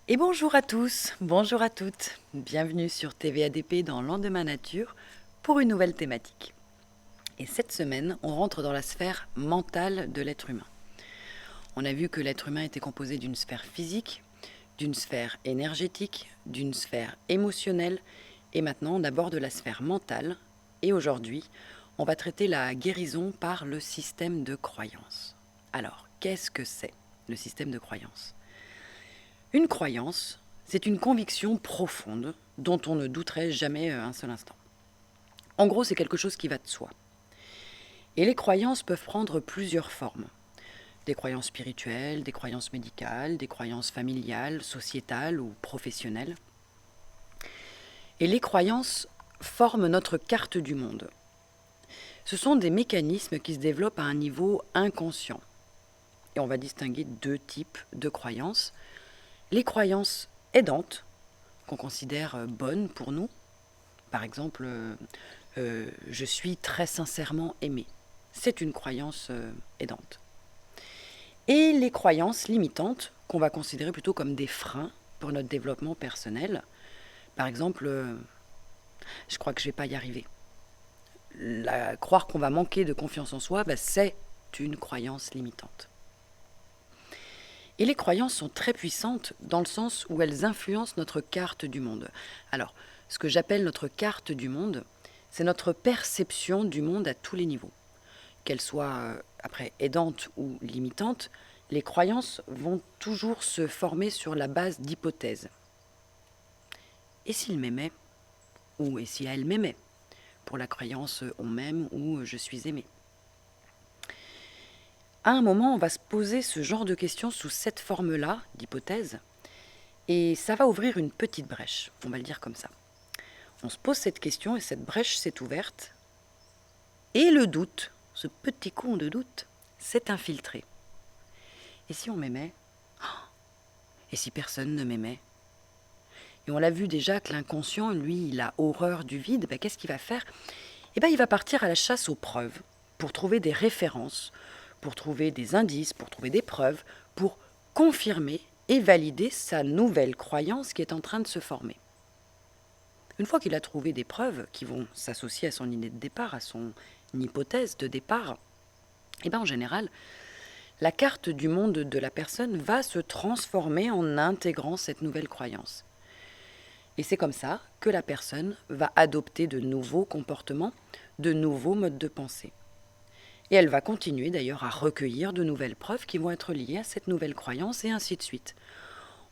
Et bonjour à tous, bonjour à toutes. Bienvenue sur TVADP dans Lendemain Nature pour une nouvelle thématique. Et cette semaine, on rentre dans la sphère mentale de l'être humain. On a vu que l'être humain était composé d'une sphère physique, d'une sphère énergétique, d'une sphère émotionnelle, et maintenant on aborde la sphère mentale. Et aujourd'hui, on va traiter la guérison par le système de croyance. Alors, qu'est-ce que c'est le système de croyance ? Une croyance, c'est une conviction profonde dont on ne douterait jamais un seul instant. En gros, c'est quelque chose qui va de soi. Et les croyances peuvent prendre plusieurs formes. Des croyances spirituelles, des croyances médicales, des croyances familiales, sociétales ou professionnelles. Et les croyances forment notre carte du monde. Ce sont des mécanismes qui se développent à un niveau inconscient. Et on va distinguer deux types de croyances. Les croyances aidantes, qu'on considère bonnes pour nous. Par exemple, je suis très sincèrement aimé. C'est une croyance aidante. Et les croyances limitantes, qu'on va considérer plutôt comme des freins pour notre développement personnel. Par exemple, je crois que je ne vais pas y arriver. Croire qu'on va manquer de confiance en soi, c'est une croyance limitante. Et les croyances sont très puissantes dans le sens où elles influencent notre carte du monde. Alors, ce que j'appelle notre carte du monde, c'est notre perception du monde à tous les niveaux. Qu'elles soient après aidantes ou limitantes, les croyances vont toujours se former sur la base d'hypothèses. Et s'il m'aimait ? Ou et si elle m'aimait ? Pour la croyance on m'aime ou je suis aimé. À un moment, on va se poser ce genre de questions sous cette forme-là, d'hypothèse, et ça va ouvrir une petite brèche, on va le dire comme ça. On se pose cette question et cette brèche s'est ouverte, et le doute, ce petit con de doute, s'est infiltré. Et si on m'aimait ? Et si personne ne m'aimait ? Et on l'a vu déjà que l'inconscient, lui, il a horreur du vide, qu'est-ce qu'il va faire ? Il va partir à la chasse aux preuves, pour trouver des références, pour trouver des indices, pour trouver des preuves, pour confirmer et valider sa nouvelle croyance qui est en train de se former. Une fois qu'il a trouvé des preuves qui vont s'associer à son idée de départ, à son hypothèse de départ, en général, la carte du monde de la personne va se transformer en intégrant cette nouvelle croyance. Et c'est comme ça que la personne va adopter de nouveaux comportements, de nouveaux modes de pensée. Et elle va continuer d'ailleurs à recueillir de nouvelles preuves qui vont être liées à cette nouvelle croyance et ainsi de suite.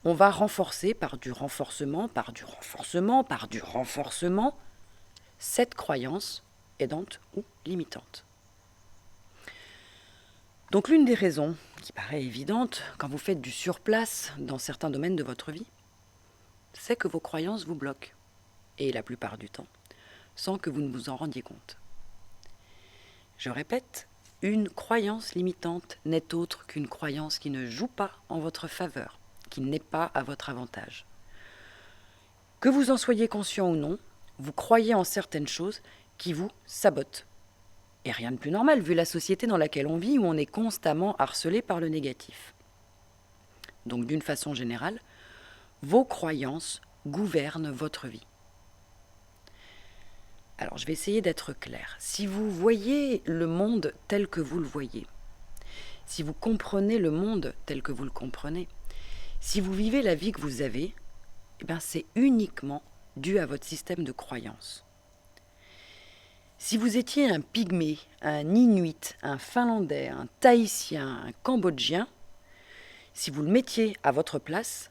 On va renforcer par du renforcement, par du renforcement, par du renforcement, cette croyance aidante ou limitante. Donc l'une des raisons qui paraît évidente quand vous faites du surplace dans certains domaines de votre vie, c'est que vos croyances vous bloquent, et la plupart du temps, sans que vous ne vous en rendiez compte. Je répète, une croyance limitante n'est autre qu'une croyance qui ne joue pas en votre faveur, qui n'est pas à votre avantage. Que vous en soyez conscient ou non, vous croyez en certaines choses qui vous sabotent. Et rien de plus normal vu la société dans laquelle on vit où on est constamment harcelé par le négatif. Donc d'une façon générale, vos croyances gouvernent votre vie. Alors je vais essayer d'être claire. Si vous voyez le monde tel que vous le voyez, si vous comprenez le monde tel que vous le comprenez, si vous vivez la vie que vous avez, c'est uniquement dû à votre système de croyance. Si vous étiez un pygmée, un inuit, un finlandais, un tahitien, un cambodgien, si vous le mettiez à votre place,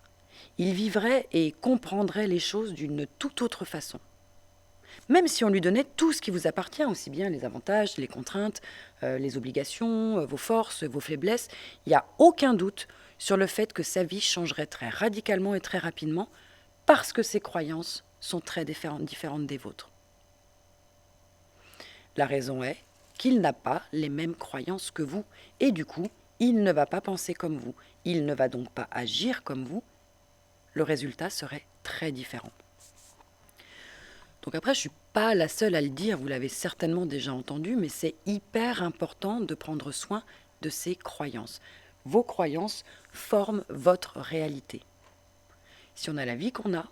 il vivrait et comprendrait les choses d'une toute autre façon. Même si on lui donnait tout ce qui vous appartient, aussi bien les avantages, les contraintes, les obligations, vos forces, vos faiblesses, il n'y a aucun doute sur le fait que sa vie changerait très radicalement et très rapidement parce que ses croyances sont très différentes des vôtres. La raison est qu'il n'a pas les mêmes croyances que vous et du coup, il ne va pas penser comme vous, il ne va donc pas agir comme vous. Le résultat serait très différent. Donc après, je ne suis pas la seule à le dire, vous l'avez certainement déjà entendu, mais c'est hyper important de prendre soin de ses croyances. Vos croyances forment votre réalité. Si on a la vie qu'on a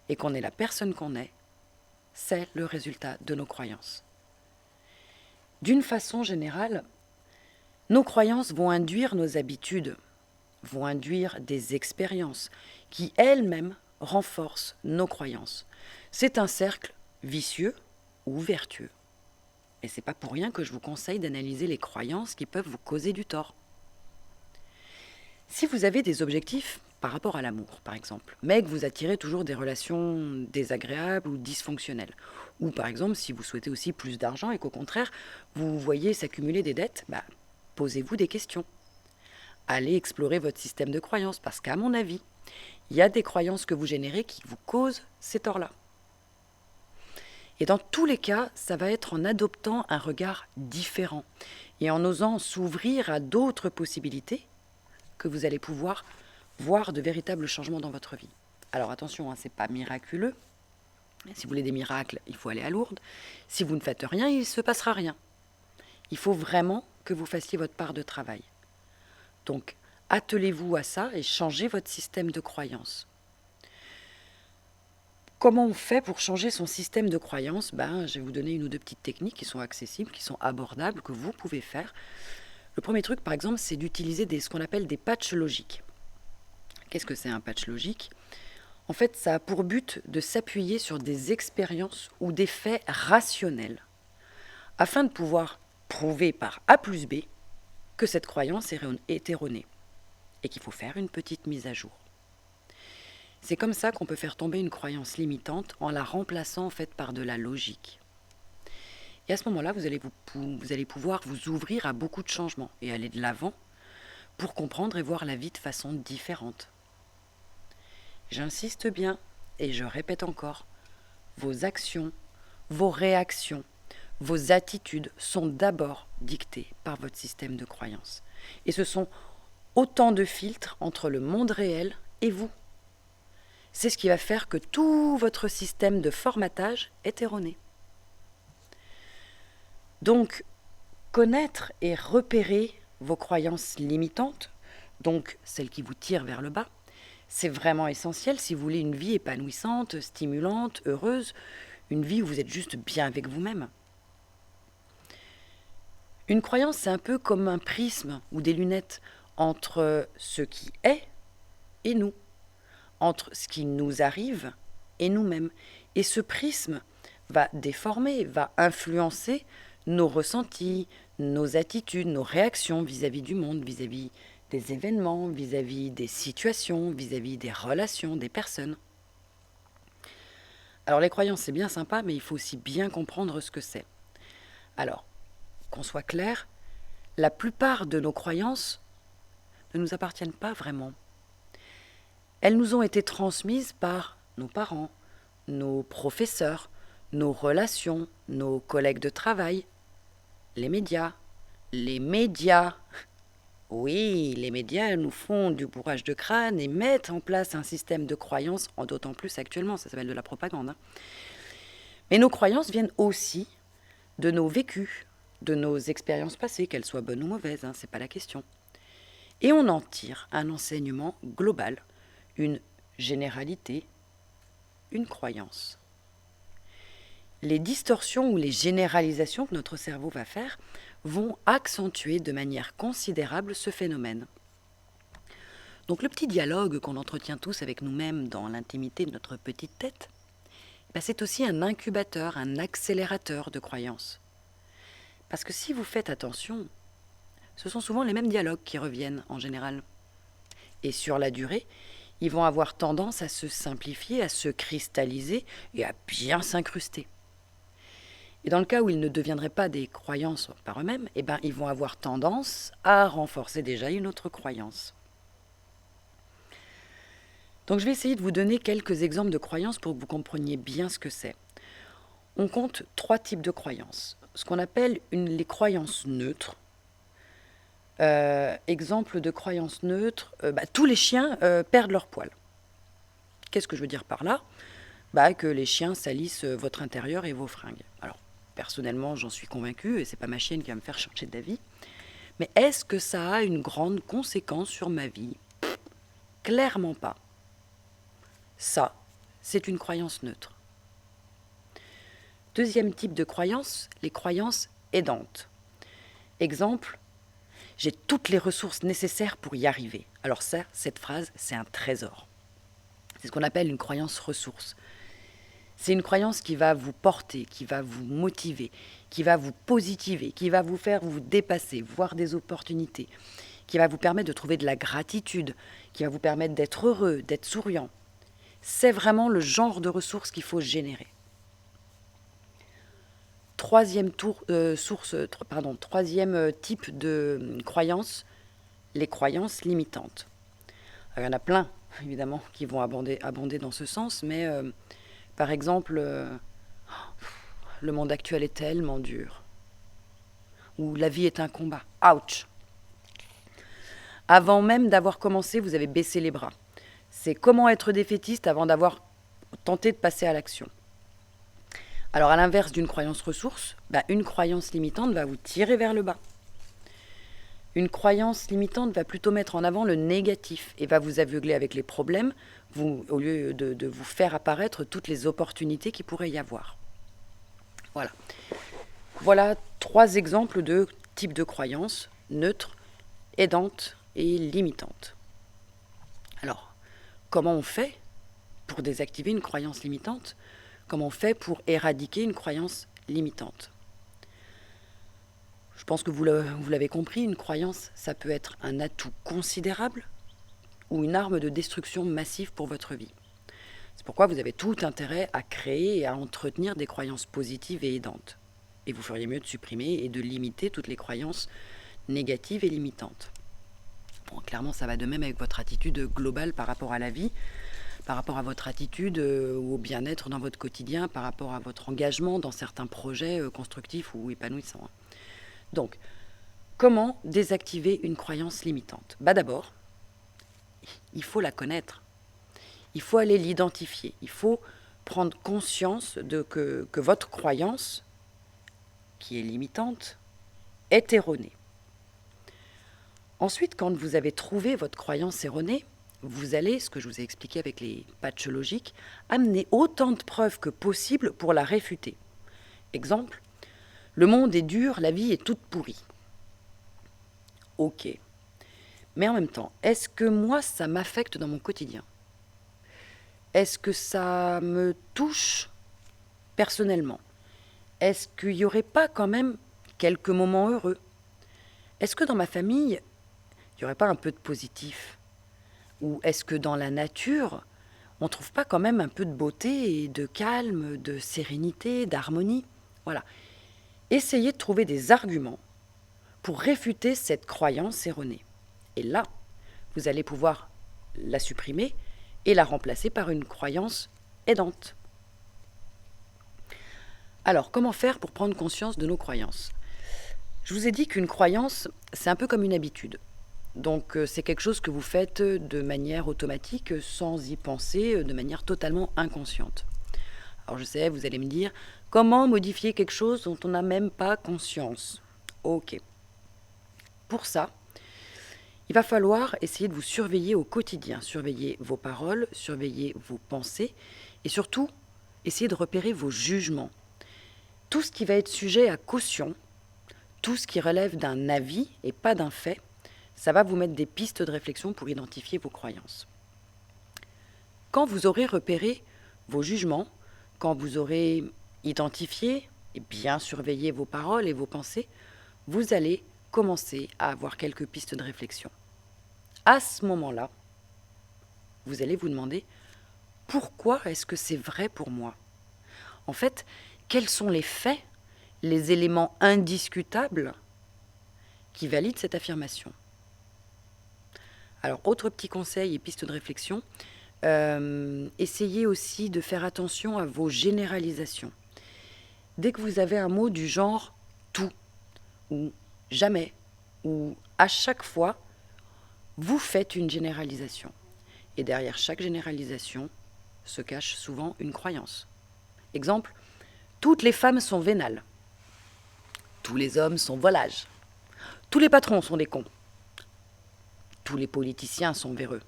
et qu'on est la personne qu'on est, c'est le résultat de nos croyances. D'une façon générale, nos croyances vont induire nos habitudes, vont induire des expériences qui elles-mêmes renforcent nos croyances. C'est un cercle vicieux ou vertueux. Et c'est pas pour rien que je vous conseille d'analyser les croyances qui peuvent vous causer du tort. Si vous avez des objectifs par rapport à l'amour, par exemple, mais que vous attirez toujours des relations désagréables ou dysfonctionnelles, ou par exemple si vous souhaitez aussi plus d'argent et qu'au contraire vous voyez s'accumuler des dettes, posez-vous des questions. Allez explorer votre système de croyances parce qu'à mon avis, il y a des croyances que vous générez qui vous causent ces torts-là. Et dans tous les cas, ça va être en adoptant un regard différent et en osant s'ouvrir à d'autres possibilités que vous allez pouvoir voir de véritables changements dans votre vie. Alors attention, ce n'est pas miraculeux. Si vous voulez des miracles, il faut aller à Lourdes. Si vous ne faites rien, il ne se passera rien. Il faut vraiment que vous fassiez votre part de travail. Donc, attelez-vous à ça et changez votre système de croyance. Comment on fait pour changer son système de croyance ? Je vais vous donner une ou deux petites techniques qui sont accessibles, qui sont abordables, que vous pouvez faire. Le premier truc, par exemple, c'est d'utiliser ce qu'on appelle des patchs logiques. Qu'est-ce que c'est un patch logique ? En fait, ça a pour but de s'appuyer sur des expériences ou des faits rationnels, afin de pouvoir prouver par A plus B que cette croyance est erronée et qu'il faut faire une petite mise à jour. C'est comme ça qu'on peut faire tomber une croyance limitante en la remplaçant en fait par de la logique. Et à ce moment-là, vous allez pouvoir vous ouvrir à beaucoup de changements et aller de l'avant pour comprendre et voir la vie de façon différente. J'insiste bien et je répète encore, vos actions, vos réactions, vos attitudes sont d'abord dictées par votre système de croyance. Et ce sont autant de filtres entre le monde réel et vous. C'est ce qui va faire que tout votre système de formatage est erroné. Donc, connaître et repérer vos croyances limitantes, donc celles qui vous tirent vers le bas, c'est vraiment essentiel si vous voulez une vie épanouissante, stimulante, heureuse, une vie où vous êtes juste bien avec vous-même. Une croyance, c'est un peu comme un prisme ou des lunettes entre ce qui est et nous, entre ce qui nous arrive et nous-mêmes. Et ce prisme va déformer, va influencer nos ressentis, nos attitudes, nos réactions vis-à-vis du monde, vis-à-vis des événements, vis-à-vis des situations, vis-à-vis des relations, des personnes. Alors les croyances, c'est bien sympa, mais il faut aussi bien comprendre ce que c'est. Alors, qu'on soit clair, la plupart de nos croyances ne nous appartiennent pas vraiment. Elles nous ont été transmises par nos parents, nos professeurs, nos relations, nos collègues de travail, les médias. Les médias, oui, les médias nous font du bourrage de crâne et mettent en place un système de croyances, d'autant plus actuellement, ça s'appelle de la propagande. Mais nos croyances viennent aussi de nos vécus, de nos expériences passées, qu'elles soient bonnes ou mauvaises, c'est pas la question. Et on en tire un enseignement global, une généralité, une croyance. Les distorsions ou les généralisations que notre cerveau va faire vont accentuer de manière considérable ce phénomène. Donc le petit dialogue qu'on entretient tous avec nous-mêmes dans l'intimité de notre petite tête, c'est aussi un incubateur, un accélérateur de croyances. Parce que si vous faites attention, ce sont souvent les mêmes dialogues qui reviennent en général. Et sur la durée, ils vont avoir tendance à se simplifier, à se cristalliser et à bien s'incruster. Et dans le cas où ils ne deviendraient pas des croyances par eux-mêmes, ils vont avoir tendance à renforcer déjà une autre croyance. Donc je vais essayer de vous donner quelques exemples de croyances pour que vous compreniez bien ce que c'est. On compte 3 types de croyances. Ce qu'on appelle les croyances neutres. Exemple de croyances neutres, tous les chiens perdent leur poil. Qu'est-ce que je veux dire par là ? Que les chiens salissent votre intérieur et vos fringues. Alors, personnellement, j'en suis convaincue, et c'est pas ma chienne qui va me faire changer d'avis. Mais est-ce que ça a une grande conséquence sur ma vie ? Clairement pas. Ça, c'est une croyance neutre. Deuxième type de croyance, les croyances aidantes. Exemple, j'ai toutes les ressources nécessaires pour y arriver. Alors ça, cette phrase, c'est un trésor. C'est ce qu'on appelle une croyance ressource. C'est une croyance qui va vous porter, qui va vous motiver, qui va vous positiver, qui va vous faire vous dépasser, voir des opportunités, qui va vous permettre de trouver de la gratitude, qui va vous permettre d'être heureux, d'être souriant. C'est vraiment le genre de ressources qu'il faut générer. Troisième type de croyance, les croyances limitantes. Alors, il y en a plein, évidemment, qui vont abonder dans ce sens, mais par exemple, le monde actuel est tellement dur, ou la vie est un combat. Ouch! Avant même d'avoir commencé, vous avez baissé les bras. C'est comment être défaitiste avant d'avoir tenté de passer à l'action. Alors à l'inverse d'une croyance ressource, une croyance limitante va vous tirer vers le bas. Une croyance limitante va plutôt mettre en avant le négatif et va vous aveugler avec les problèmes, au lieu de vous faire apparaître toutes les opportunités qu'il pourrait y avoir. Voilà 3 exemples de types de croyances neutres, aidantes et limitantes. Alors, comment on fait pour désactiver une croyance limitante ? Comment on fait pour éradiquer une croyance limitante ? Je pense que vous l'avez compris, une croyance, ça peut être un atout considérable ou une arme de destruction massive pour votre vie. C'est pourquoi vous avez tout intérêt à créer et à entretenir des croyances positives et aidantes. Et vous feriez mieux de supprimer et de limiter toutes les croyances négatives et limitantes. Bon, clairement, ça va de même avec votre attitude globale par rapport à la vie, par rapport à votre attitude ou au bien-être dans votre quotidien, par rapport à votre engagement dans certains projets constructifs ou épanouissants. Donc, comment désactiver une croyance limitante ? D'abord, il faut la connaître. Il faut aller l'identifier. Il faut prendre conscience que votre croyance, qui est limitante, est erronée. Ensuite, quand vous avez trouvé votre croyance erronée, vous allez, ce que je vous ai expliqué avec les patchs logiques, amener autant de preuves que possible pour la réfuter. Exemple, le monde est dur, la vie est toute pourrie. Ok. Mais en même temps, est-ce que moi, ça m'affecte dans mon quotidien ? Est-ce que ça me touche personnellement ? Est-ce qu'il n'y aurait pas quand même quelques moments heureux ? Est-ce que dans ma famille, il n'y aurait pas un peu de positif ? Ou est-ce que dans la nature, on ne trouve pas quand même un peu de beauté et de calme, de sérénité, d'harmonie ? Voilà. Essayez de trouver des arguments pour réfuter cette croyance erronée. Et là, vous allez pouvoir la supprimer et la remplacer par une croyance aidante. Alors, comment faire pour prendre conscience de nos croyances ? Je vous ai dit qu'une croyance, c'est un peu comme une habitude. Donc, c'est quelque chose que vous faites de manière automatique, sans y penser, de manière totalement inconsciente. Alors, je sais, vous allez me dire, comment modifier quelque chose dont on n'a même pas conscience ? Ok. Pour ça, il va falloir essayer de vous surveiller au quotidien, surveiller vos paroles, surveiller vos pensées et surtout, essayer de repérer vos jugements. Tout ce qui va être sujet à caution, tout ce qui relève d'un avis et pas d'un fait, ça va vous mettre des pistes de réflexion pour identifier vos croyances. Quand vous aurez repéré vos jugements, quand vous aurez identifié et bien surveillé vos paroles et vos pensées, vous allez commencer à avoir quelques pistes de réflexion. À ce moment-là, vous allez vous demander pourquoi est-ce que c'est vrai pour moi ? En fait, quels sont les faits, les éléments indiscutables qui valident cette affirmation ? Alors, autre petit conseil et piste de réflexion, essayez aussi de faire attention à vos généralisations. Dès que vous avez un mot du genre « tout » ou « jamais » ou « à chaque fois », vous faites une généralisation. Et derrière chaque généralisation se cache souvent une croyance. Exemple, toutes les femmes sont vénales. Tous les hommes sont volages. Tous les patrons sont des cons. Tous les politiciens sont véreux.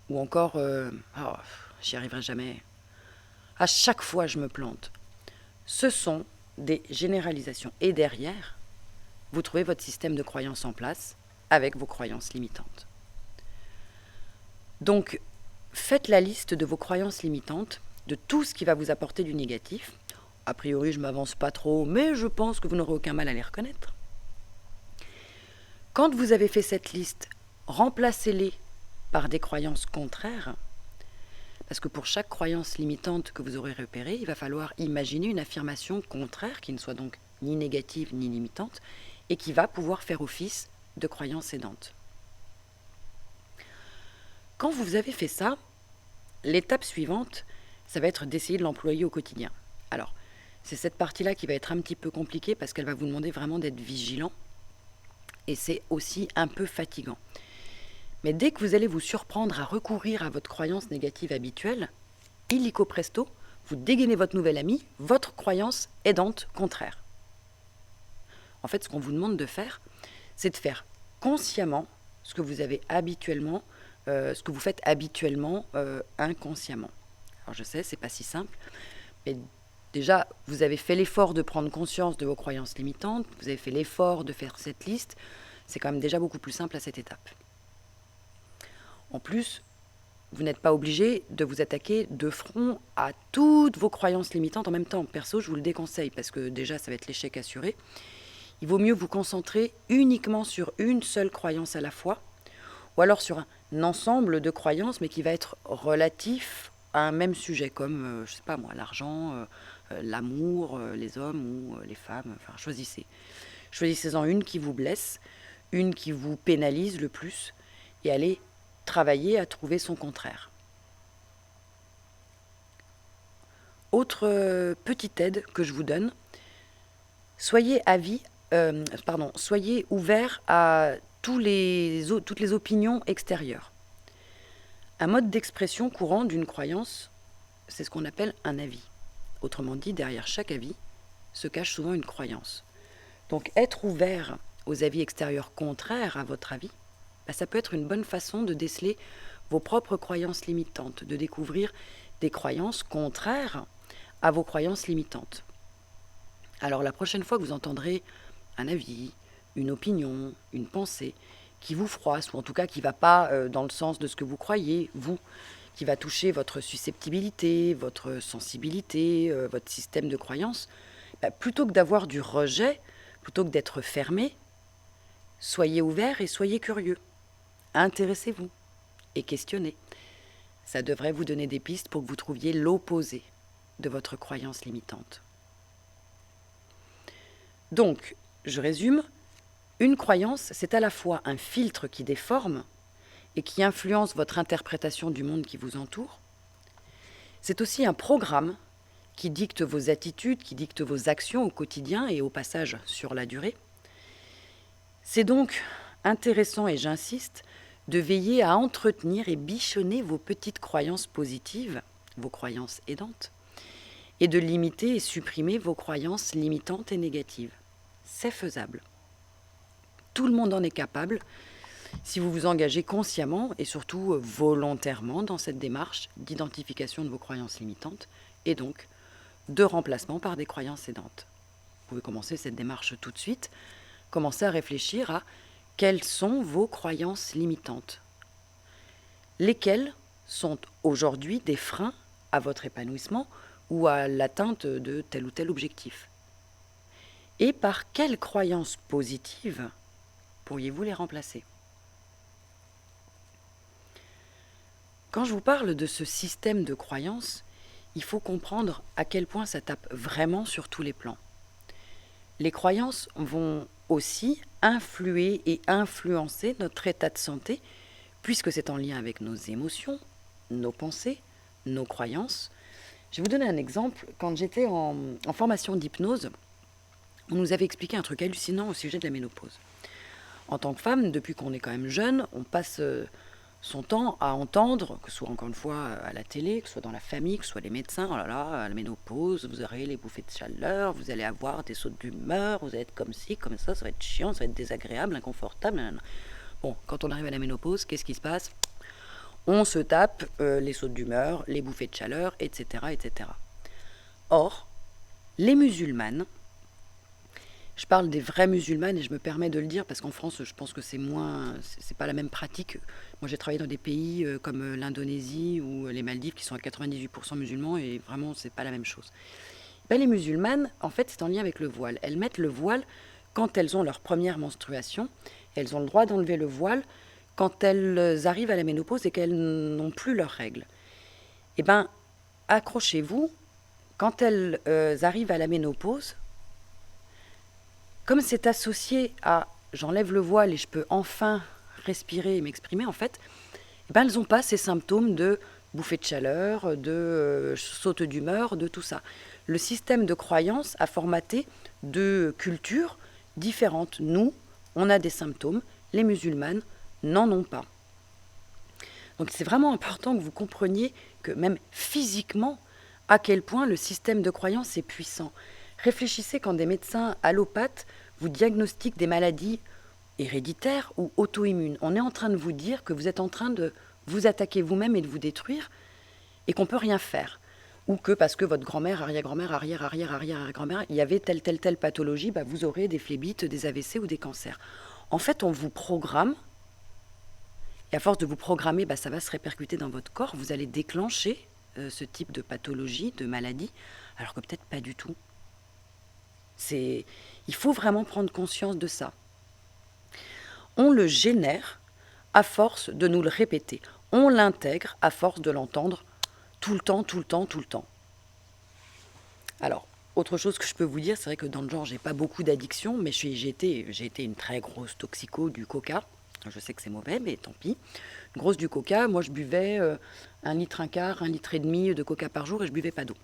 Ou encore, j'y arriverai jamais. À chaque fois, je me plante. Ce sont des généralisations. Et derrière, vous trouvez votre système de croyances en place avec vos croyances limitantes. Donc, faites la liste de vos croyances limitantes, de tout ce qui va vous apporter du négatif. A priori, je ne m'avance pas trop, mais je pense que vous n'aurez aucun mal à les reconnaître. Quand vous avez fait cette liste, remplacez-les par des croyances contraires, parce que pour chaque croyance limitante que vous aurez repérée, il va falloir imaginer une affirmation contraire qui ne soit donc ni négative ni limitante et qui va pouvoir faire office de croyance aidante. Quand vous avez fait ça, l'étape suivante, ça va être d'essayer de l'employer au quotidien. Alors, c'est cette partie-là qui va être un petit peu compliquée parce qu'elle va vous demander vraiment d'être vigilant et c'est aussi un peu fatigant. Mais dès que vous allez vous surprendre à recourir à votre croyance négative habituelle, illico presto, vous dégainez votre nouvel ami, votre croyance aidante contraire. En fait, ce qu'on vous demande de faire, c'est de faire consciemment ce que vous avez habituellement, ce que vous faites habituellement inconsciemment. Alors je sais, c'est pas si simple, mais déjà, vous avez fait l'effort de prendre conscience de vos croyances limitantes, vous avez fait l'effort de faire cette liste, c'est quand même déjà beaucoup plus simple à cette étape. En plus, vous n'êtes pas obligé de vous attaquer de front à toutes vos croyances limitantes en même temps. Perso, je vous le déconseille parce que déjà, ça va être l'échec assuré. Il vaut mieux vous concentrer uniquement sur une seule croyance à la fois, ou alors sur un ensemble de croyances, mais qui va être relatif à un même sujet, comme, je sais pas moi, l'argent, l'amour, les hommes ou les femmes. Enfin, choisissez. Choisissez-en une qui vous blesse, une qui vous pénalise le plus, et allez travailler à trouver son contraire. Autre petite aide que je vous donne, soyez ouvert à toutes les opinions extérieures. Un mode d'expression courant d'une croyance, c'est ce qu'on appelle un avis. Autrement dit, derrière chaque avis se cache souvent une croyance. Donc être ouvert aux avis extérieurs contraires à votre avis, ça peut être une bonne façon de déceler vos propres croyances limitantes, de découvrir des croyances contraires à vos croyances limitantes. Alors la prochaine fois que vous entendrez un avis, une opinion, une pensée qui vous froisse, ou en tout cas qui ne va pas dans le sens de ce que vous croyez, vous, qui va toucher votre susceptibilité, votre sensibilité, votre système de croyance, plutôt que d'avoir du rejet, plutôt que d'être fermé, soyez ouvert et soyez curieux. Intéressez-vous et questionnez. Ça devrait vous donner des pistes pour que vous trouviez l'opposé de votre croyance limitante. Donc, je résume, une croyance, c'est à la fois un filtre qui déforme et qui influence votre interprétation du monde qui vous entoure. C'est aussi un programme qui dicte vos attitudes, qui dicte vos actions au quotidien et au passage sur la durée. C'est donc intéressant, et j'insiste, de veiller à entretenir et bichonner vos petites croyances positives, vos croyances aidantes, et de limiter et supprimer vos croyances limitantes et négatives. C'est faisable. Tout le monde en est capable si vous vous engagez consciemment et surtout volontairement dans cette démarche d'identification de vos croyances limitantes et donc de remplacement par des croyances aidantes. Vous pouvez commencer cette démarche tout de suite, commencer à réfléchir à quelles sont vos croyances limitantes. Lesquelles sont aujourd'hui des freins à votre épanouissement ou à l'atteinte de tel ou tel objectif. Et par quelles croyances positives pourriez-vous les remplacer? Quand je vous parle de ce système de croyances, il faut comprendre à quel point ça tape vraiment sur tous les plans. Les croyances vont aussi influer et influencer notre état de santé, puisque c'est en lien avec nos émotions, nos pensées, nos croyances. Je vais vous donner un exemple. Quand j'étais en formation d'hypnose, on nous avait expliqué un truc hallucinant au sujet de la ménopause. En tant que femme, depuis qu'on est quand même jeune, on passe son temps à entendre, que ce soit encore une fois à la télé, que ce soit dans la famille, que ce soit les médecins, oh là là, à la ménopause, vous aurez les bouffées de chaleur, vous allez avoir des sautes d'humeur, vous allez être comme ci, comme ça va être chiant, ça va être désagréable, inconfortable. Nanana. Bon, quand on arrive à la ménopause, qu'est-ce qui se passe? On se tape les sautes d'humeur, les bouffées de chaleur, etc., etc. Or, les musulmanes, je parle des vraies musulmanes et je me permets de le dire parce qu'en France, je pense que c'est pas la même pratique. Moi, j'ai travaillé dans des pays comme l'Indonésie ou les Maldives qui sont à 98% musulmans et vraiment, c'est pas la même chose. Ben, les musulmanes, en fait, c'est en lien avec le voile. Elles mettent le voile quand elles ont leur première menstruation. Elles ont le droit d'enlever le voile quand elles arrivent à la ménopause et qu'elles n'ont plus leurs règles. Eh bien, accrochez-vous, quand elles arrivent à la ménopause, comme c'est associé à j'enlève le voile et je peux enfin respirer et m'exprimer, en fait, eh ben, elles n'ont pas ces symptômes de bouffée de chaleur, de saute d'humeur, de tout ça. Le système de croyance a formaté deux cultures différentes. Nous, on a des symptômes, les musulmanes n'en ont pas. Donc c'est vraiment important que vous compreniez que même physiquement, à quel point le système de croyance est puissant. Réfléchissez quand des médecins allopathes vous diagnostiquent des maladies héréditaires ou auto-immunes. On est en train de vous dire que vous êtes en train de vous attaquer vous-même et de vous détruire et qu'on ne peut rien faire. Ou que parce que votre grand-mère, arrière-grand-mère, arrière-arrière-arrière-grand-mère, il y avait telle pathologie, bah vous aurez des phlébites, des AVC ou des cancers. En fait, on vous programme, et à force de vous programmer, bah ça va se répercuter dans votre corps, vous allez déclencher ce type de pathologie, de maladie, alors que peut-être pas du tout. Il faut vraiment prendre conscience de ça. On le génère à force de nous le répéter. On l'intègre à force de l'entendre tout le temps, tout le temps, tout le temps. Alors, autre chose que je peux vous dire, c'est vrai que dans le genre, j'ai pas beaucoup d'addiction, mais j'ai été une très grosse toxico du coca. Je sais que c'est mauvais, mais tant pis. Une grosse du coca, moi je buvais 1 litre, un quart, 1,5 litre de coca par jour et je buvais pas d'eau.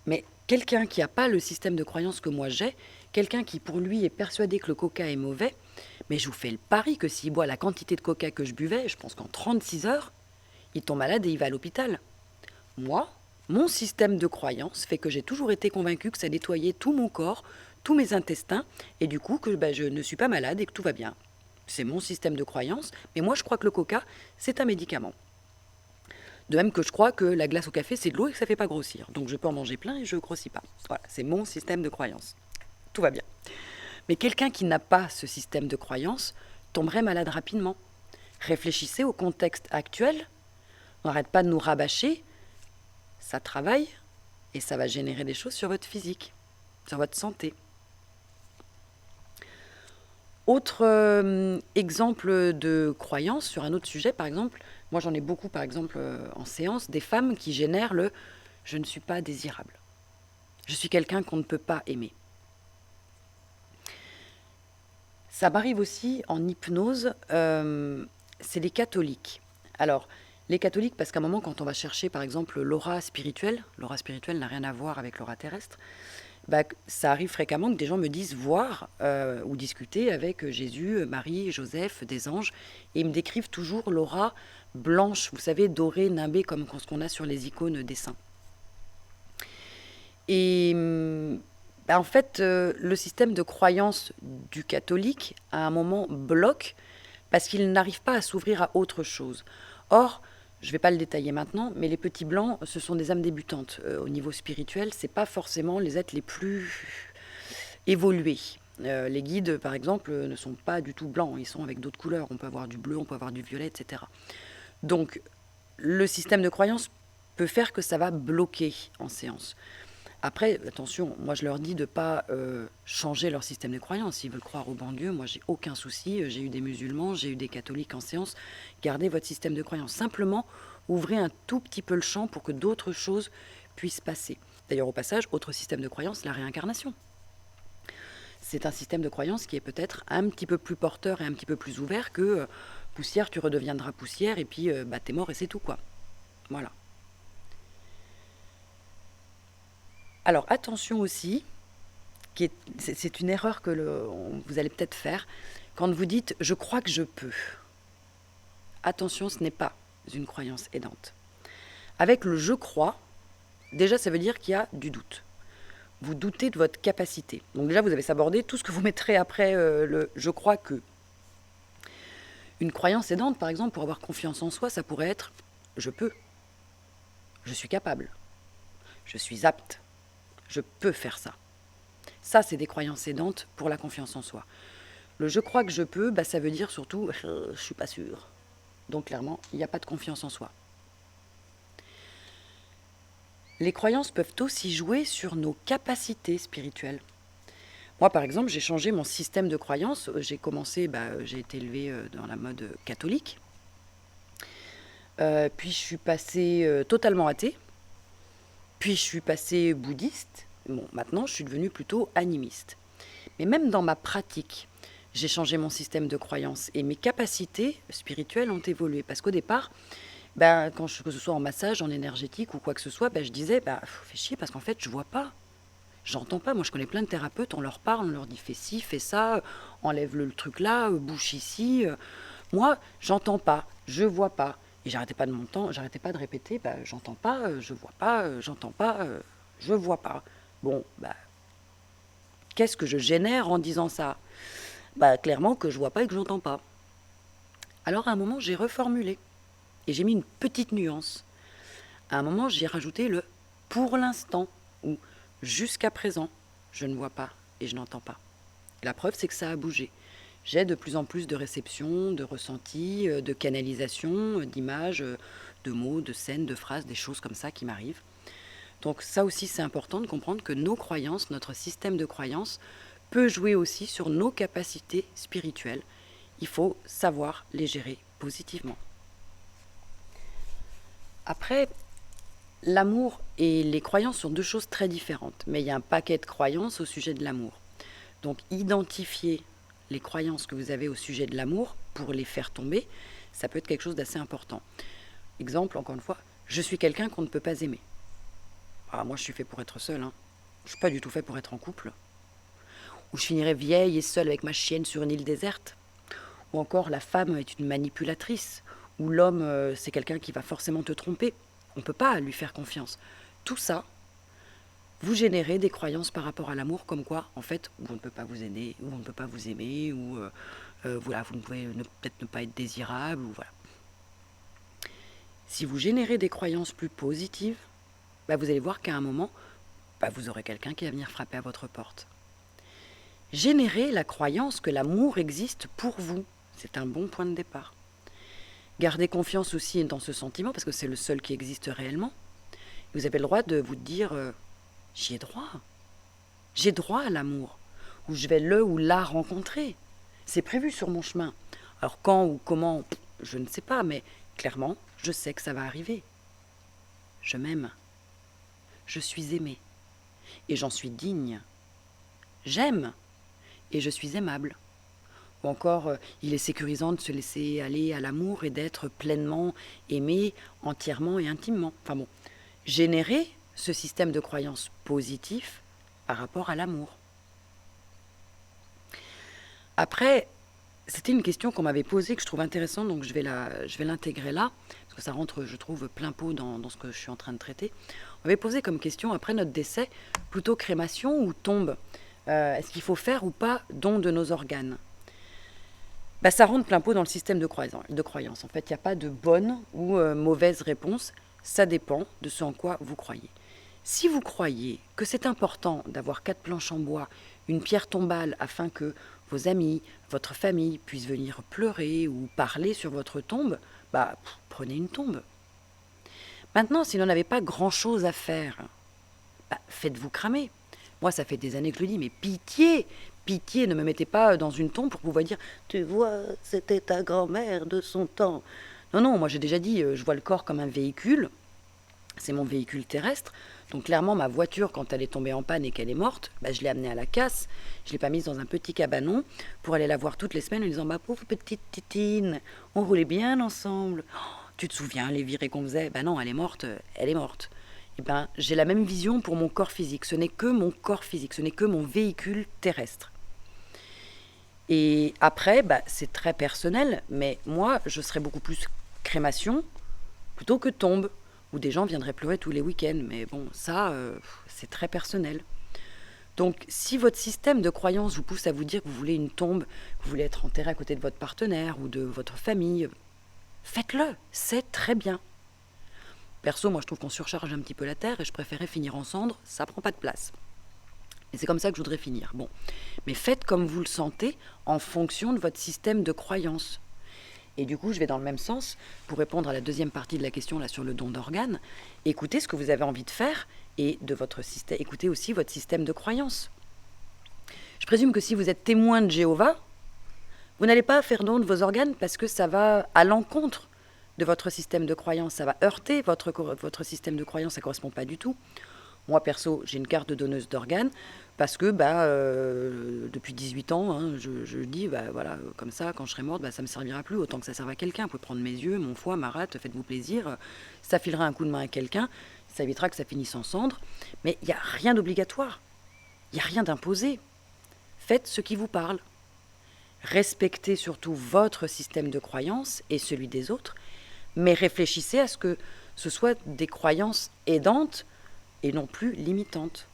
Mais quelqu'un qui n'a pas le système de croyance que moi j'ai, quelqu'un qui pour lui est persuadé que le coca est mauvais, mais je vous fais le pari que s'il boit la quantité de coca que je buvais, je pense qu'en 36 heures, il tombe malade et il va à l'hôpital. Moi, mon système de croyance fait que j'ai toujours été convaincue que ça nettoyait tout mon corps, tous mes intestins, et du coup que je ne suis pas malade et que tout va bien. C'est mon système de croyance, mais moi je crois que le coca, c'est un médicament. De même que je crois que la glace au café, c'est de l'eau et que ça ne fait pas grossir. Donc je peux en manger plein et je ne grossis pas. Voilà, c'est mon système de croyance. Tout va bien. Mais quelqu'un qui n'a pas ce système de croyance tomberait malade rapidement. Réfléchissez au contexte actuel. On n'arrête pas de nous rabâcher. Ça travaille et ça va générer des choses sur votre physique, sur votre santé. Autre exemple de croyance sur un autre sujet, par exemple, moi j'en ai beaucoup par exemple en séance, des femmes qui génèrent le « je ne suis pas désirable ». Je suis quelqu'un qu'on ne peut pas aimer. Ça m'arrive aussi en hypnose, c'est les catholiques. Alors, les catholiques, parce qu'à un moment, quand on va chercher par exemple l'aura spirituelle n'a rien à voir avec l'aura terrestre, bah, ça arrive fréquemment que des gens me disent voir ou discuter avec Jésus, Marie, Joseph, des anges, et ils me décrivent toujours l'aura blanche, vous savez, dorée, nimbée, comme ce qu'on a sur les icônes des saints. Et bah, en fait, le système de croyance du catholique, à un moment, bloque parce qu'il n'arrive pas à s'ouvrir à autre chose. Or, je ne vais pas le détailler maintenant, mais les petits blancs, ce sont des âmes débutantes. Au niveau spirituel, ce n'est pas forcément les êtres les plus évolués. Les guides, par exemple, ne sont pas du tout blancs, ils sont avec d'autres couleurs. On peut avoir du bleu, on peut avoir du violet, etc. Donc, le système de croyance peut faire que ça va bloquer en séance. Après, attention, moi je leur dis de ne pas changer leur système de croyance. S'ils veulent croire au bon Dieu, moi j'ai aucun souci. J'ai eu des musulmans, j'ai eu des catholiques en séance. Gardez votre système de croyance. Simplement, ouvrez un tout petit peu le champ pour que d'autres choses puissent passer. D'ailleurs, au passage, autre système de croyance, la réincarnation. C'est un système de croyance qui est peut-être un petit peu plus porteur et un petit peu plus ouvert que poussière, tu redeviendras poussière et puis bah, t'es mort et c'est tout quoi. Voilà. Alors attention aussi, c'est une erreur que vous allez peut-être faire, quand vous dites « je crois que je peux ». Attention, ce n'est pas une croyance aidante. Avec le « je crois », déjà ça veut dire qu'il y a du doute. Vous doutez de votre capacité. Donc déjà vous avez sabordé tout ce que vous mettrez après le « je crois que ». Une croyance aidante, par exemple, pour avoir confiance en soi, ça pourrait être je peux, je suis capable, je suis apte, je peux faire ça. Ça, c'est des croyances aidantes pour la confiance en soi. Le je crois que je peux, ça veut dire surtout je suis pas sûr. Donc clairement, il n'y a pas de confiance en soi. Les croyances peuvent aussi jouer sur nos capacités spirituelles. Moi, par exemple, j'ai changé mon système de croyances. J'ai été élevée dans la mode catholique. Puis je suis passée totalement athée. Puis je suis passée bouddhiste. Bon, maintenant, je suis devenue plutôt animiste. Mais même dans ma pratique, j'ai changé mon système de croyances et mes capacités spirituelles ont évolué. Parce qu'au départ, que ce soit en massage, en énergétique ou quoi que ce soit, je disais, fais chier parce qu'en fait, je vois pas. J'entends pas. Moi, je connais plein de thérapeutes, on leur parle, on leur dit fais ci, fais ça, enlève le truc là, bouche ici. Moi, j'entends pas, je vois pas. Et j'arrêtais pas de répéter, j'entends pas, je vois pas, j'entends pas, je vois pas. Bon, qu'est-ce que je génère en disant ça? Clairement que je vois pas et que j'entends pas. Alors à un moment, j'ai reformulé. Et j'ai mis une petite nuance. À un moment, j'ai rajouté le pour l'instant ou jusqu'à présent, je ne vois pas et je n'entends pas. Et la preuve, c'est que ça a bougé. J'ai de plus en plus de réception, de ressenti, de canalisation, d'images, de mots, de scènes, de phrases, des choses comme ça qui m'arrivent. Donc ça aussi, c'est important de comprendre que nos croyances, notre système de croyances, peut jouer aussi sur nos capacités spirituelles. Il faut savoir les gérer positivement. Après, l'amour et les croyances sont deux choses très différentes, mais il y a un paquet de croyances au sujet de l'amour. Donc identifier les croyances que vous avez au sujet de l'amour pour les faire tomber, ça peut être quelque chose d'assez important. Exemple, encore une fois, je suis quelqu'un qu'on ne peut pas aimer. Moi, je suis fait pour être seul. Je ne suis pas du tout fait pour être en couple. Ou je finirai vieille et seule avec ma chienne sur une île déserte. Ou encore, la femme est une manipulatrice. Ou l'homme, c'est quelqu'un qui va forcément te tromper. On ne peut pas lui faire confiance. Tout ça, vous générez des croyances par rapport à l'amour, comme quoi, en fait, on ne peut pas vous aimer, ou on ne peut pas vous aimer, ou vous ne pouvez peut-être ne pas être désirable, ou voilà. Si vous générez des croyances plus positives, vous allez voir qu'à un moment, vous aurez quelqu'un qui va venir frapper à votre porte. Générez la croyance que l'amour existe pour vous. C'est un bon point de départ. Gardez confiance aussi dans ce sentiment, parce que c'est le seul qui existe réellement. Vous avez le droit de vous dire j'y ai droit. J'ai droit à l'amour. Ou je vais le ou la rencontrer. C'est prévu sur mon chemin. Alors quand ou comment, je ne sais pas, mais clairement, je sais que ça va arriver. Je m'aime. Je suis aimée. Et j'en suis digne. J'aime. Et je suis aimable. Ou encore, il est sécurisant de se laisser aller à l'amour et d'être pleinement aimé, entièrement et intimement. Enfin bon, générer ce système de croyances positif par rapport à l'amour. Après, c'était une question qu'on m'avait posée que je trouve intéressante, donc je vais l'intégrer là, parce que ça rentre, je trouve, plein pot dans ce que je suis en train de traiter. On m'avait posé comme question, après notre décès, plutôt crémation ou tombe? Est-ce qu'il faut faire ou pas don de nos organes? Ça rentre plein pot dans le système de croyance. En fait, il n'y a pas de bonne ou mauvaise réponse. Ça dépend de ce en quoi vous croyez. Si vous croyez que c'est important d'avoir 4 planches en bois, une pierre tombale afin que vos amis, votre famille puissent venir pleurer ou parler sur votre tombe, prenez une tombe. Maintenant, si vous n'avez pas grand-chose à faire, faites-vous cramer. Moi, ça fait des années que je le dis, mais pitié, pitié, ne me mettez pas dans une tombe pour pouvoir dire « Tu vois, c'était ta grand-mère de son temps ». Non, moi j'ai déjà dit, je vois le corps comme un véhicule, c'est mon véhicule terrestre. Donc clairement, ma voiture, quand elle est tombée en panne et qu'elle est morte, je l'ai amenée à la casse. Je ne l'ai pas mise dans un petit cabanon pour aller la voir toutes les semaines en disant « Pauvre petite Titine, on roulait bien ensemble. Tu te souviens, les virées qu'on faisait ?» Non, elle est morte, elle est morte. J'ai la même vision pour mon corps physique. Ce n'est que mon corps physique, ce n'est que mon véhicule terrestre. Et après, c'est très personnel, mais moi, je serais beaucoup plus crémation plutôt que tombe, où des gens viendraient pleurer tous les week-ends. Mais bon, ça, c'est très personnel. Donc, si votre système de croyance vous pousse à vous dire que vous voulez une tombe, que vous voulez être enterré à côté de votre partenaire ou de votre famille, faites-le, c'est très bien. Perso, moi je trouve qu'on surcharge un petit peu la terre et je préférais finir en cendres, ça prend pas de place. Et c'est comme ça que je voudrais finir. Bon, mais faites comme vous le sentez en fonction de votre système de croyance. Et du coup, je vais dans le même sens pour répondre à la deuxième partie de la question là sur le don d'organes. Écoutez ce que vous avez envie de faire et de votre système. Écoutez aussi votre système de croyance. Je présume que si vous êtes témoin de Jéhovah, vous n'allez pas faire don de vos organes parce que ça va à l'encontre de votre système de croyance. Ça va heurter votre système de croyance, ça ne correspond pas du tout. Moi, perso, j'ai une carte de donneuse d'organes parce que depuis 18 ans, hein, je dis, voilà, comme ça, quand je serai morte, ça ne me servira plus, autant que ça serve à quelqu'un. Vous pouvez prendre mes yeux, mon foie, ma rate, faites-vous plaisir. Ça filera un coup de main à quelqu'un, ça évitera que ça finisse en cendres. Mais il n'y a rien d'obligatoire, il n'y a rien d'imposé. Faites ce qui vous parle. Respectez surtout votre système de croyance et celui des autres, mais réfléchissez à ce que ce soit des croyances aidantes et non plus limitantes.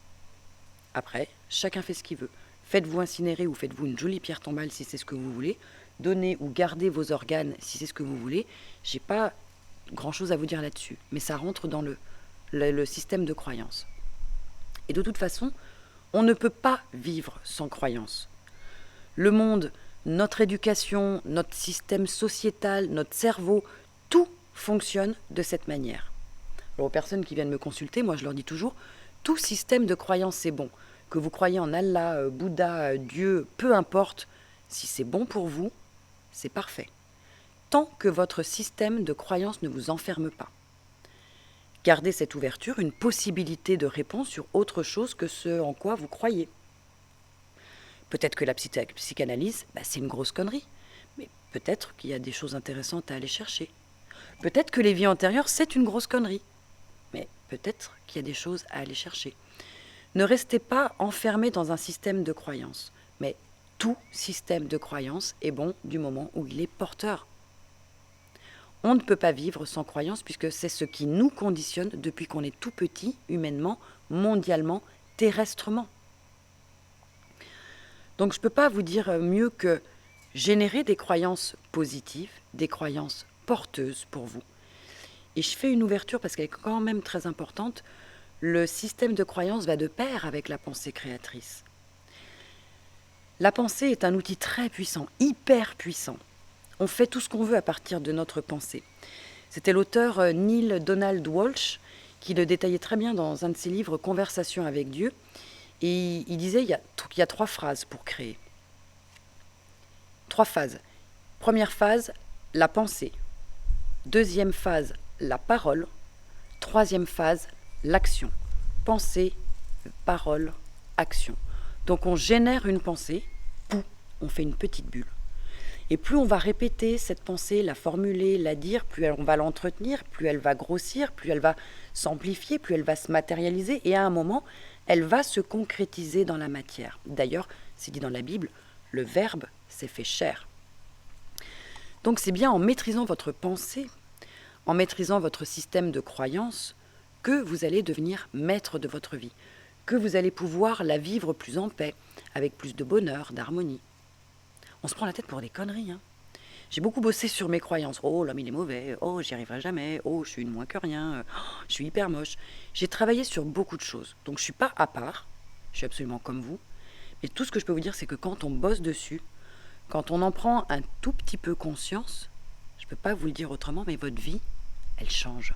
Après, chacun fait ce qu'il veut. Faites-vous incinérer ou faites-vous une jolie pierre tombale si c'est ce que vous voulez. Donnez ou gardez vos organes si c'est ce que vous voulez. J'ai pas grand-chose à vous dire là-dessus, mais ça rentre dans le système de croyance. Et de toute façon, on ne peut pas vivre sans croyance. Le monde, notre éducation, notre système sociétal, notre cerveau, tout fonctionne de cette manière. Alors aux personnes qui viennent me consulter, moi je leur dis toujours, tout système de croyance c'est bon. Que vous croyez en Allah, Bouddha, Dieu, peu importe, si c'est bon pour vous, c'est parfait. Tant que votre système de croyance ne vous enferme pas. Gardez cette ouverture, une possibilité de réponse sur autre chose que ce en quoi vous croyez. Peut-être que la psychanalyse, c'est une grosse connerie, mais peut-être qu'il y a des choses intéressantes à aller chercher. Peut-être que les vies antérieures, c'est une grosse connerie, mais peut-être qu'il y a des choses à aller chercher. Ne restez pas enfermé dans un système de croyance, mais tout système de croyance est bon du moment où il est porteur. On ne peut pas vivre sans croyance puisque c'est ce qui nous conditionne depuis qu'on est tout petit, humainement, mondialement, terrestrement. Donc je ne peux pas vous dire mieux que générer des croyances positives, des croyances porteuses pour vous. Et je fais une ouverture parce qu'elle est quand même très importante. Le système de croyance va de pair avec la pensée créatrice. La pensée est un outil très puissant, hyper puissant. On fait tout ce qu'on veut à partir de notre pensée. C'était l'auteur Neale Donald Walsch qui le détaillait très bien dans un de ses livres « Conversation avec Dieu ». Et il disait qu'il y a 3 phrases pour créer. 3 phases. Première phase, la pensée. Deuxième phase, la parole. Troisième phase, l'action. Pensée, parole, action. Donc on génère une pensée, pouf, on fait une petite bulle. Et plus on va répéter cette pensée, la formuler, la dire, plus on va l'entretenir, plus elle va grossir, plus elle va s'amplifier, plus elle va se matérialiser. Et à un moment, elle va se concrétiser dans la matière. D'ailleurs, c'est dit dans la Bible, le Verbe s'est fait chair. Donc c'est bien en maîtrisant votre pensée, en maîtrisant votre système de croyance, que vous allez devenir maître de votre vie, que vous allez pouvoir la vivre plus en paix, avec plus de bonheur, d'harmonie. On se prend la tête pour des conneries, hein. J'ai beaucoup bossé sur mes croyances. Oh, l'homme il est mauvais. Oh, j'y arriverai jamais. Oh, je suis une moins que rien. Oh, je suis hyper moche. J'ai travaillé sur beaucoup de choses. Donc je suis pas à part. Je suis absolument comme vous. Mais tout ce que je peux vous dire, c'est que quand on bosse dessus, quand on en prend un tout petit peu conscience, je peux pas vous le dire autrement, mais votre vie, elle change.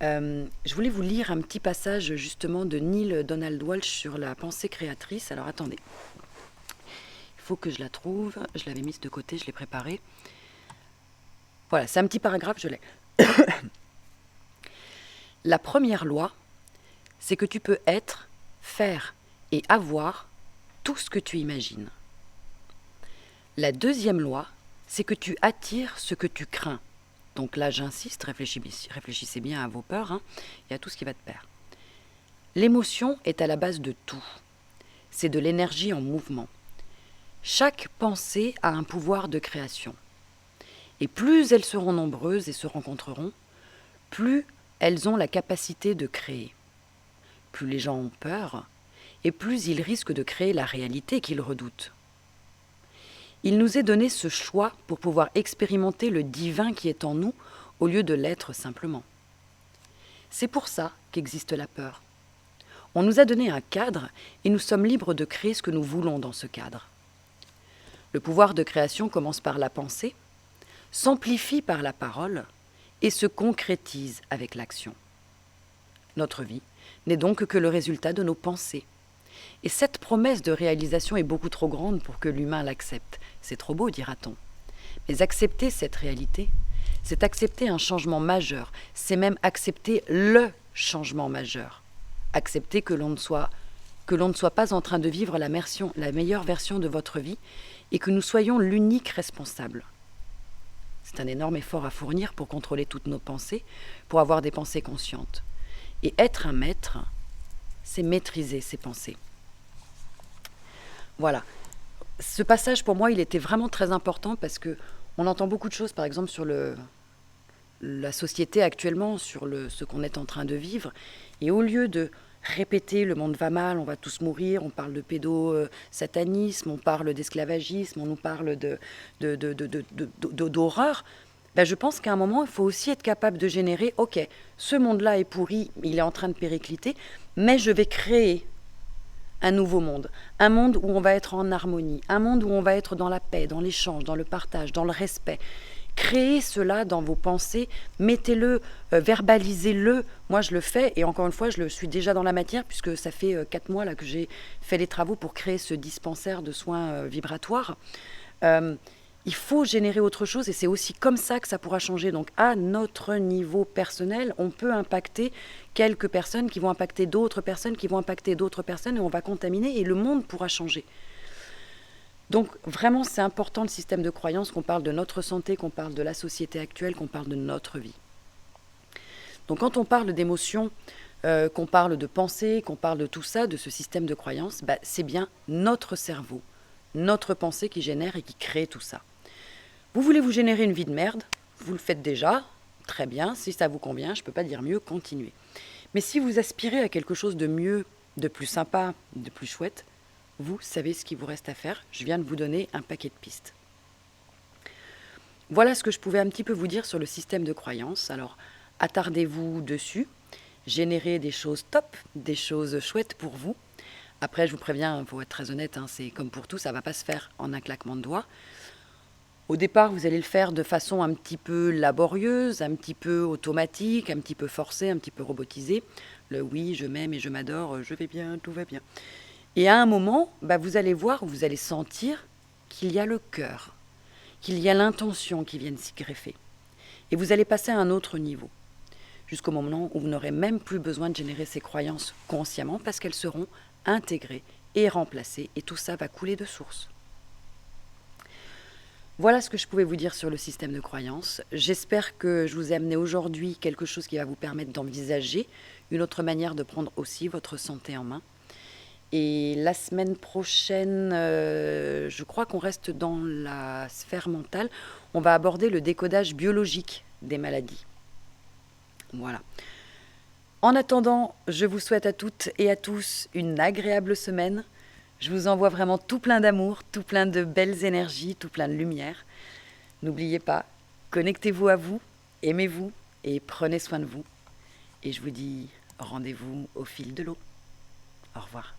Je voulais vous lire un petit passage justement de Neale Donald Walsch sur la pensée créatrice. Alors attendez. Il faut que je la trouve. Je l'avais mise de côté, je l'ai préparée. Voilà, c'est un petit paragraphe, je l'ai. La première loi, c'est que tu peux être, faire et avoir tout ce que tu imagines. La deuxième loi, c'est que tu attires ce que tu crains. Donc là, j'insiste, réfléchissez bien à vos peurs, hein, et à tout ce qui va de pair. L'émotion est à la base de tout. C'est de l'énergie en mouvement. Chaque pensée a un pouvoir de création. Et plus elles seront nombreuses et se rencontreront, plus elles ont la capacité de créer. Plus les gens ont peur, et plus il risque de créer la réalité qu'il redoute. Il nous est donné ce choix pour pouvoir expérimenter le divin qui est en nous au lieu de l'être simplement. C'est pour ça qu'existe la peur. On nous a donné un cadre et nous sommes libres de créer ce que nous voulons dans ce cadre. Le pouvoir de création commence par la pensée, s'amplifie par la parole et se concrétise avec l'action. Notre vie n'est donc que le résultat de nos pensées. Et cette promesse de réalisation est beaucoup trop grande pour que l'humain l'accepte. C'est trop beau, dira-t-on. Mais accepter cette réalité, c'est accepter un changement majeur, c'est même accepter le changement majeur. Accepter que l'on ne soit pas en train de vivre la meilleure version de votre vie et que nous soyons l'unique responsable. C'est un énorme effort à fournir pour contrôler toutes nos pensées, pour avoir des pensées conscientes. Et être un maître, c'est maîtriser ses pensées. Voilà. Ce passage, pour moi, il était vraiment très important parce que on entend beaucoup de choses, par exemple, sur la société actuellement, sur ce qu'on est en train de vivre. Et au lieu de répéter « le monde va mal, on va tous mourir », on parle de pédosatanisme, on parle d'esclavagisme, on nous parle d'horreur, je pense qu'à un moment, il faut aussi être capable de générer « ok, ce monde-là est pourri, il est en train de péricliter, mais je vais créer un nouveau monde, un monde où on va être en harmonie, un monde où on va être dans la paix, dans l'échange, dans le partage, dans le respect. Créez cela dans vos pensées, mettez-le, verbalisez-le. Moi, je le fais et encore une fois, je le suis déjà dans la matière puisque ça fait 4 mois là, que j'ai fait les travaux pour créer ce dispensaire de soins vibratoires. Il faut générer autre chose et c'est aussi comme ça que ça pourra changer. Donc à notre niveau personnel, on peut impacter quelques personnes qui vont impacter d'autres personnes, qui vont impacter d'autres personnes et on va contaminer et le monde pourra changer. Donc vraiment c'est important le système de croyance, qu'on parle de notre santé, qu'on parle de la société actuelle, qu'on parle de notre vie. Donc quand on parle d'émotions, qu'on parle de pensée, qu'on parle de tout ça, de ce système de croyance, c'est bien notre cerveau, notre pensée qui génère et qui crée tout ça. Vous voulez vous générer une vie de merde, vous le faites déjà, très bien, si ça vous convient, je ne peux pas dire mieux, continuez. Mais si vous aspirez à quelque chose de mieux, de plus sympa, de plus chouette, vous savez ce qu'il vous reste à faire, je viens de vous donner un paquet de pistes. Voilà ce que je pouvais un petit peu vous dire sur le système de croyance. Alors, attardez-vous dessus, générez des choses top, des choses chouettes pour vous. Après, je vous préviens, il faut être très honnête, c'est comme pour tout, ça ne va pas se faire en un claquement de doigts. Au départ, vous allez le faire de façon un petit peu laborieuse, un petit peu automatique, un petit peu forcée, un petit peu robotisée. Le oui, je m'aime et je m'adore, je vais bien, tout va bien. Et à un moment, vous allez voir, vous allez sentir qu'il y a le cœur, qu'il y a l'intention qui viennent s'y greffer. Et vous allez passer à un autre niveau, jusqu'au moment où vous n'aurez même plus besoin de générer ces croyances consciemment parce qu'elles seront intégrées et remplacées et tout ça va couler de source. Voilà ce que je pouvais vous dire sur le système de croyance. J'espère que je vous ai amené aujourd'hui quelque chose qui va vous permettre d'envisager une autre manière de prendre aussi votre santé en main. Et la semaine prochaine, je crois qu'on reste dans la sphère mentale. On va aborder le décodage biologique des maladies. Voilà. En attendant, je vous souhaite à toutes et à tous une agréable semaine. Je vous envoie vraiment tout plein d'amour, tout plein de belles énergies, tout plein de lumière. N'oubliez pas, connectez-vous à vous, aimez-vous et prenez soin de vous. Et je vous dis rendez-vous au fil de l'eau. Au revoir.